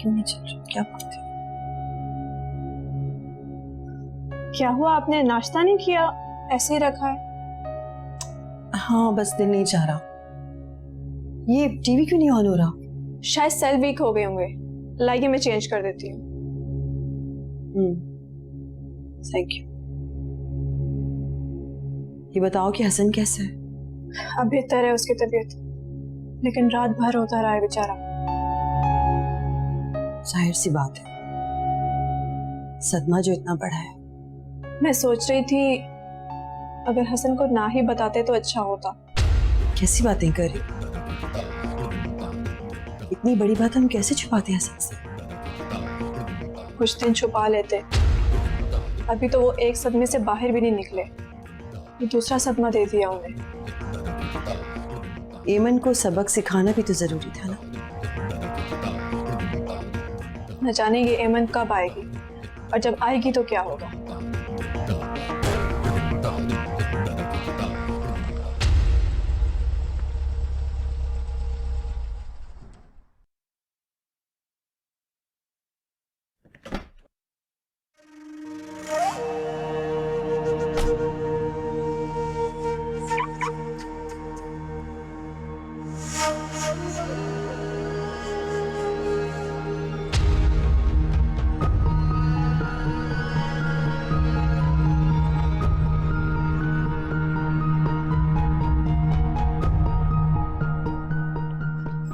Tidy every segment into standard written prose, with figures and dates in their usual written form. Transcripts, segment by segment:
क्यों नहीं चल रही? क्या बात है? क्या हुआ, आपने नाश्ता नहीं किया, ऐसे ही रखा है? हाँ बस दिल नहीं चाह रहा। ये टीवी क्यों नहीं ऑन हो रहा? शायद सेल वीक हो गए होंगे। लाइए मैं चेंज कर देती हूँ। Thank you. ये बताओ कि हसन कैसा है? अब बेहतर है उसकी तबीयत, लेकिन रात भर रोता रहा है बेचारा। जाहिर सी बात है, सदमा जो इतना बड़ा है। मैं सोच रही थी अगर हसन को ना ही बताते तो अच्छा होता। कैसी बातें कर रही? इतनी बड़ी बात हम कैसे छुपाते हैं हसन से? कुछ दिन छुपा लेते। अभी तो वो एक सदमे से बाहर भी नहीं निकले, ये दूसरा सदमा दे दिया उन्हें। एमन को सबक सिखाना भी तो जरूरी था ना। न जाने ये एमन कब आएगी, और जब आएगी तो क्या होगा।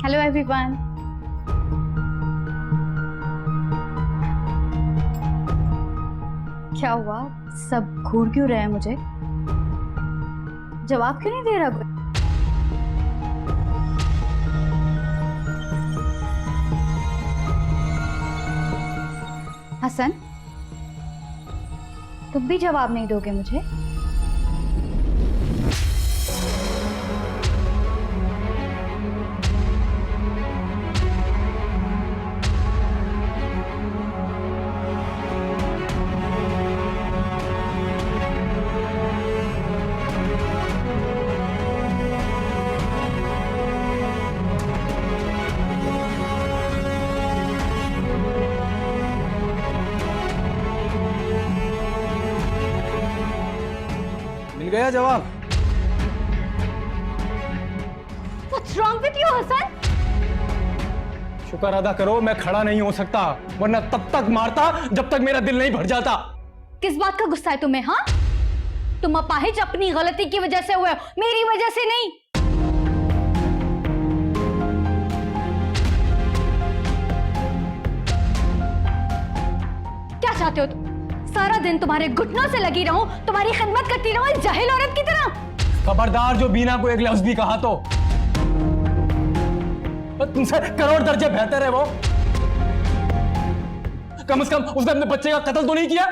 Hello everyone. क्या हुआ, सब घूर क्यों रहे हैं मुझे? जवाब क्यों नहीं दे रहा कोई? हसन, तुम भी जवाब नहीं दोगे मुझे? मिल गया जवाब? What's wrong with you, Hasan? शुक्र अदा करो मैं खड़ा नहीं हो सकता, वरना तब तक मारता जब तक मेरा दिल नहीं भर जाता। किस बात का गुस्सा है तुम्हें? हाँ, तुम अपाहिज अपनी गलती की वजह से हुए हो, मेरी वजह से नहीं। क्या चाहते हो तुम? सारा दिन तुम्हारे घुटनों से लगी रहूं, तुम्हारी खिदमत करती रहूं इस जाहिल औरत की तरह? खबरदार जो बीना को एक लफ्ज भी कहा तो तुमसे करोड़ दर्जे बेहतर है वो। कम से कम उसने अपने बच्चे का कत्ल तो नहीं किया।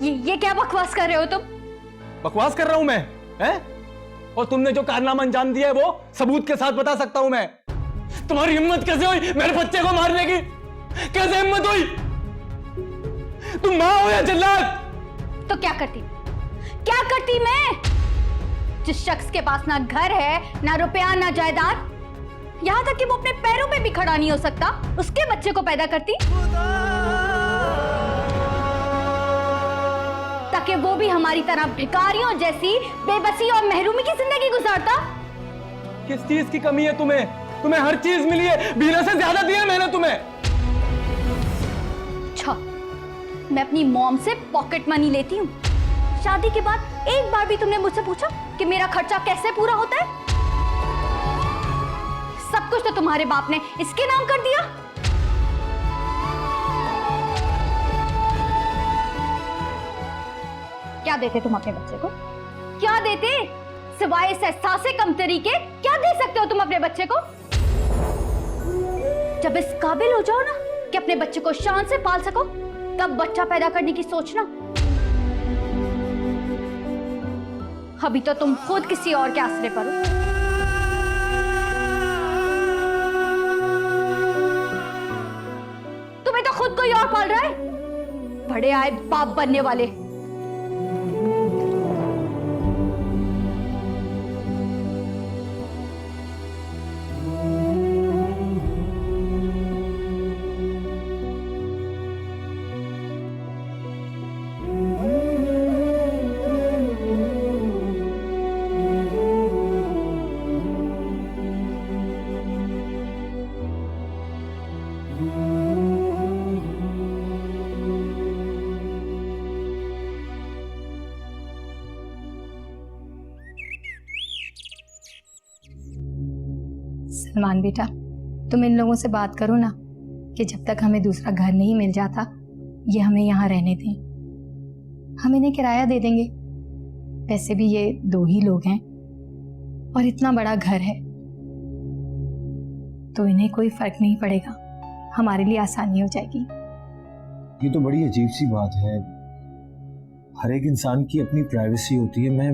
ये क्या बकवास कर रहे हो तुम? बकवास कर रहा हूं मैं? हैं? और तुमने जो कारनामा अंजाम दिया है वो सबूत के साथ बता सकता हूं मैं। तुम्हारी हिम्मत कैसे हुई मेरे बच्चे को मारने की? कैसे हिम्मत हुई? तुम मां हो या जल्लाद? तो क्या करती? क्या करती मैं? जिस शख्स के पास ना घर है, ना रुपया, ना जायदाद, यहां तक कि वो अपने पैरों पे भी खड़ा नहीं हो सकता, उसके बच्चे को पैदा करती ताकि वो भी हमारी तरह भिखारियों जैसी बेबसी और महरूमी की जिंदगी गुजारता। किस चीज की कमी है तुम्हें? तुम्हें हर चीज मिली है, बीना से ज्यादा दिया मैंने तुम्हें। अच्छा, मैं अपनी मॉम से पॉकेट मनी लेती हूँ। शादी के बाद एक बार भी तुमने मुझसे पूछा कि मेरा खर्चा कैसे पूरा होता है? सब कुछ तो तुम्हारे बाप ने इसके नाम कर दिया। क्या देते तुम अपने बच्चे को? क्या देते? सिवाय इस एहसास कमतरी के क्या दे सकते हो तुम अपने बच्चे बच्चे को? जब इस काबिल हो जाओ ना कि अपने बच्चे को शान से पाल सको, तब बच्चा पैदा करने की सोचना। अभी तो तुम खुद किसी और के आसरे पर हो। तुम्हें तो खुद कोई और पाल रहा है। बड़े आए बाप बनने वाले। सलमान बेटा, तुम इन लोगों से बात करो ना कि जब तक हमें दूसरा घर नहीं मिल जाता, ये हमें यहाँ रहने दें। हम इन्हें किराया दे देंगे। वैसे भी ये 2 ही लोग हैं और इतना बड़ा घर है, तो इन्हें कोई फर्क नहीं पड़ेगा। हमारे लिए आसानी हो जाएगी। ये तो बड़ी अजीब सी बात है। हर एक इंसान की अपनी प्राइवेसी होती है। मैं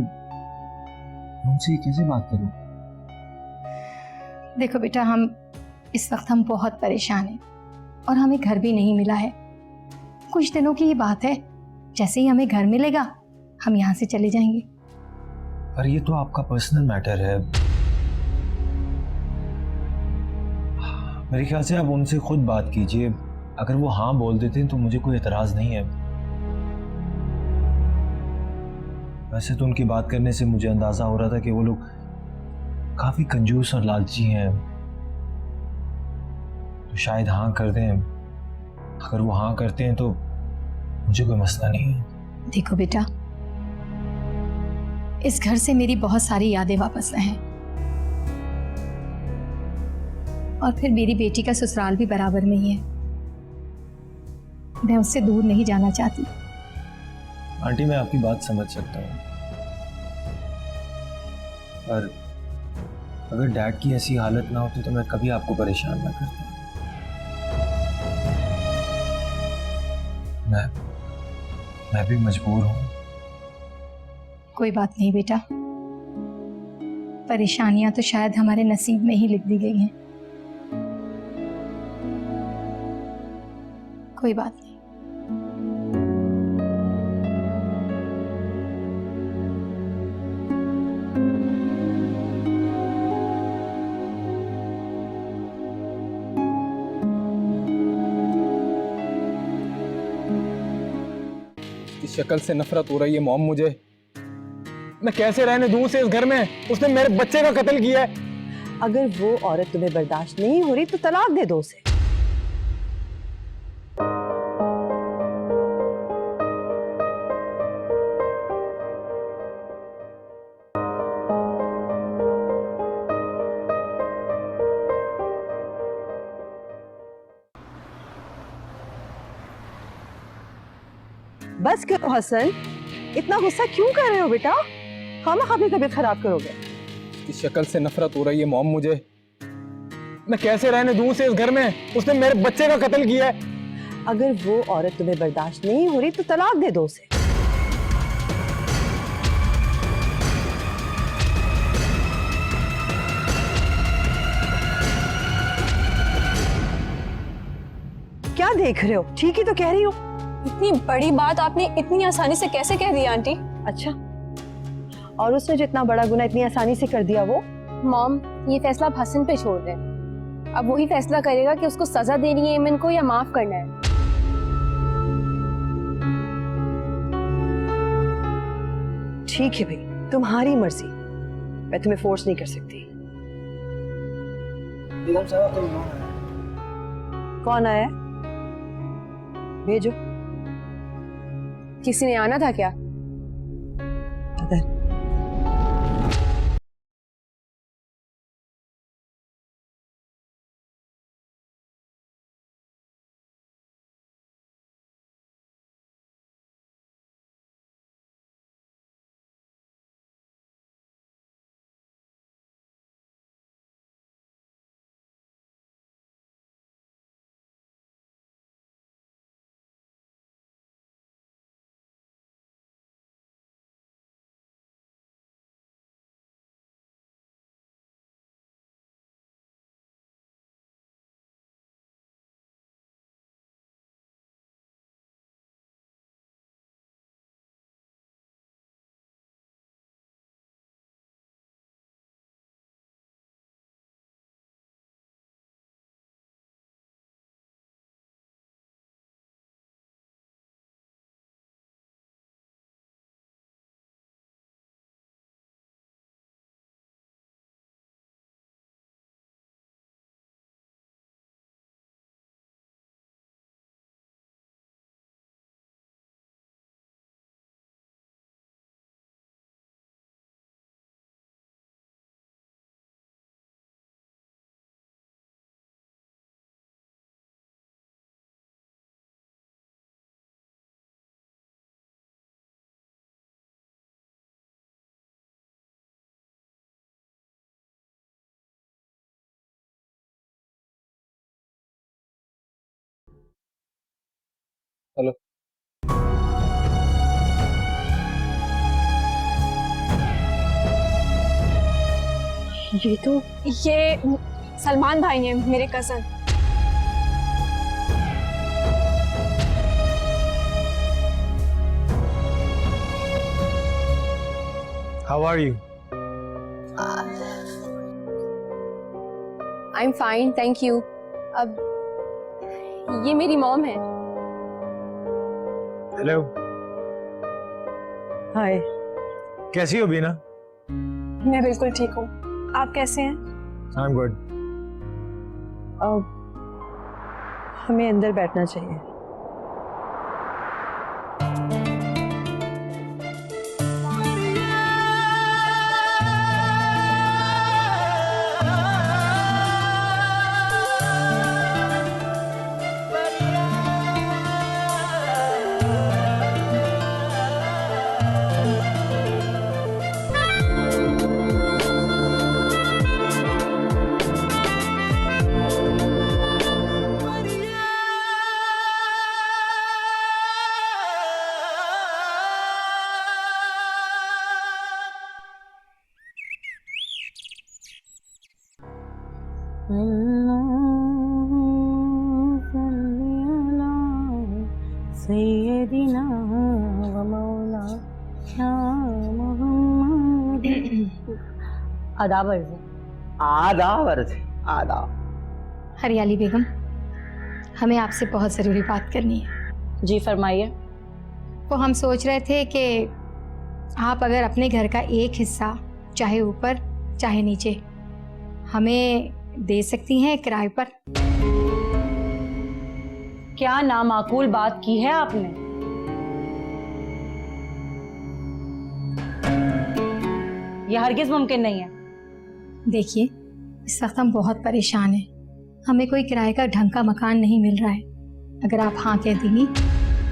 उनसे कैसे बात करूं? देखो बेटा, इस वक्त हम बहुत परेशान हैं और हमें घर भी नहीं मिला है। कुछ दिनों की ये बात है, जैसे ही हमें घर मिलेगा हम यहाँ से चले जाएंगे। पर ये तो आपका पर्सनल मैटर है। मेरे ख्याल से आप उनसे खुद बात कीजिए। अगर वो हाँ बोल देते हैं तो मुझे कोई एतराज नहीं है। वैसे तो उनकी बात करने से मुझे अंदाजा हो रहा था कि वो लोग काफी कंजूस और लालची हैं, तो शायद हाँ कर दें। अगर वो हाँ करते हैं तो मुझे कोई मसला नहीं है। देखो बेटा, इस घर से मेरी बहुत सारी यादें वापस हैं और फिर मेरी बेटी का ससुराल भी बराबर में ही है। मैं उससे दूर नहीं जाना चाहती। आंटी, मैं आपकी बात समझ सकता हूँ, पर अगर डैड की ऐसी हालत ना होती तो मैं कभी आपको परेशान ना करता। मैं भी मजबूर हूँ। कोई बात नहीं बेटा, परेशानियां तो शायद हमारे नसीब में ही लिख दी गई हैं। कोई बात नहीं। इस शक्ल से नफरत हो रही है मॉम मुझे। मैं कैसे रहने दूं उसे इस घर में? उसने मेरे बच्चे का कत्ल किया है। अगर वो औरत तुम्हें बर्दाश्त नहीं हो रही तो तलाक दे दो उसे। बस करो हसन, इतना गुस्सा क्यों कर रहे हो बेटा? खामा अपनी तबीयत खराब करोगे। इस शक्ल से नफरत हो रही है मॉम मुझे। मैं कैसे रहने दूं उसे इस घर में? उसने मेरे बच्चे का कत्ल किया है। अगर वो औरत तुम्हें बर्दाश्त नहीं हो रही तो तलाक दे दो उसे। क्या देख रहे हो? ठीक ही तो कह रही हो। इतनी बड़ी बात आपने इतनी आसानी से कैसे कह दी आंटी? अच्छा, और उसने जो इतना बड़ा गुनाह इतनी आसानी से कर दिया वो? मॉम, ये फैसला आप हसन पे छोड़ दें। अब वही फैसला करेगा कि उसको सजा देनी है ईमन को या माफ करना है। ठीक है भाई, तुम्हारी मर्जी। मैं तुम्हें फोर्स नहीं कर सकती। कौन आया है? भेजो। किसी ने आना था क्या? अदर। ये तो ये सलमान भाई हैं, मेरे cousin. How are you? I am fine, thank you. अब ये मेरी मॉम है। Hello, hi. कैसी हो बीना? मैं बिल्कुल ठीक हूँ, आप कैसे हैं? I am good. हमें अंदर बैठना चाहिए। आदाब अर्ज़। आदाब अर्ज़, आदाब। हरियाली बेगम, हमें आपसे बहुत ज़रूरी बात करनी है। जी फरमाइए। वो हम सोच रहे थे कि आप अगर अपने घर का एक हिस्सा, चाहे ऊपर चाहे नीचे, हमें दे सकती हैं किराए पर। क्या नामाकूल बात की है आपने? यह हरगिज मुमकिन नहीं है। देखिए, इस वक्त हम बहुत परेशान हैं। हमें कोई किराए का ढंग का मकान नहीं मिल रहा है। अगर आप हाँ कह देंगी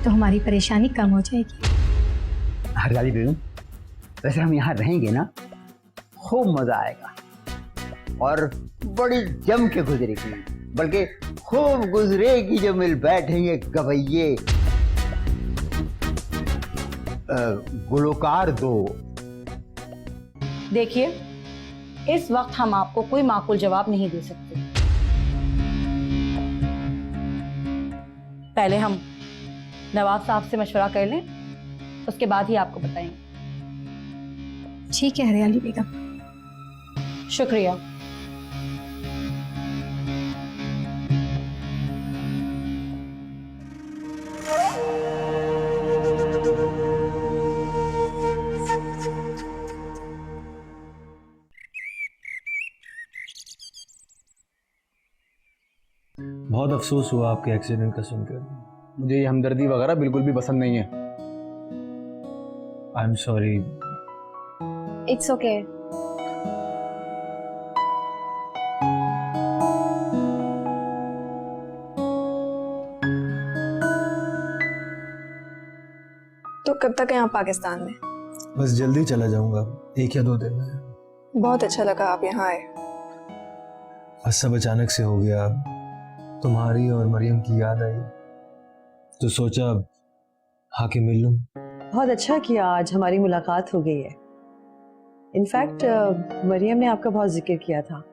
तो हमारी परेशानी कम हो जाएगी। हरियाली बेगम, वैसे हम यहाँ रहेंगे ना, खूब मजा आएगा और बड़ी जम के गुजरेगी, बल्कि खूब गुजरेगी जो मिल बैठेंगे गवैये गुलकार दो। देखिए, इस वक्त हम आपको कोई माकूल जवाब नहीं दे सकते। पहले हम नवाब साहब से मशवरा कर लें, उसके बाद ही आपको बताएंगे। ठीक है हरियाली बेगम। शुक्रिया। बहुत अफसोस हुआ आपके एक्सीडेंट का सुनकर। मुझे ये हमदर्दी वगैरह बिल्कुल भी पसंद नहीं है। I am sorry. It's okay. तो कब तक हैं आप पाकिस्तान में? बस जल्दी चला जाऊंगा, 1 या 2 दिन में। बहुत अच्छा लगा आप यहाँ आए। बस सब अचानक से हो गया। तुम्हारी और मरियम की याद आई तो सोचा आके मिल लूं। बहुत अच्छा किया, आज हमारी मुलाकात हो गई है। इनफैक्ट मरियम ने आपका बहुत जिक्र किया था।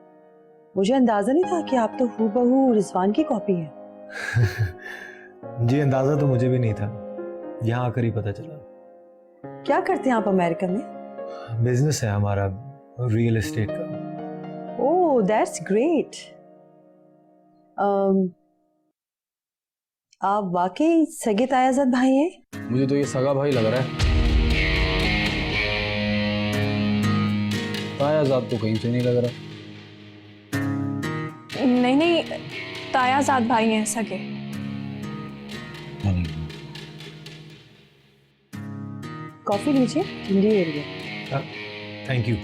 मुझे अंदाजा नहीं था कि आप तो हूबहू रिजवान की कॉपी हैं। जी, अंदाजा तो मुझे भी नहीं था, यहाँ आकर ही पता चला। क्या करते हैं आप अमेरिका में? बिजनेस है हमारा, रियल एस्टेट का। ओह, दैट्स ग्रेट। आप वाकई सगे तायाजाद भाई हैं? मुझे तो ये सगा भाई लग रहा है। तायाजाद तो कहीं से नहीं लग रहा। नहीं नहीं, तायाजाद भाई हैं सगे। कॉफी लीजिए, ठंडी हो रही है। Thank you.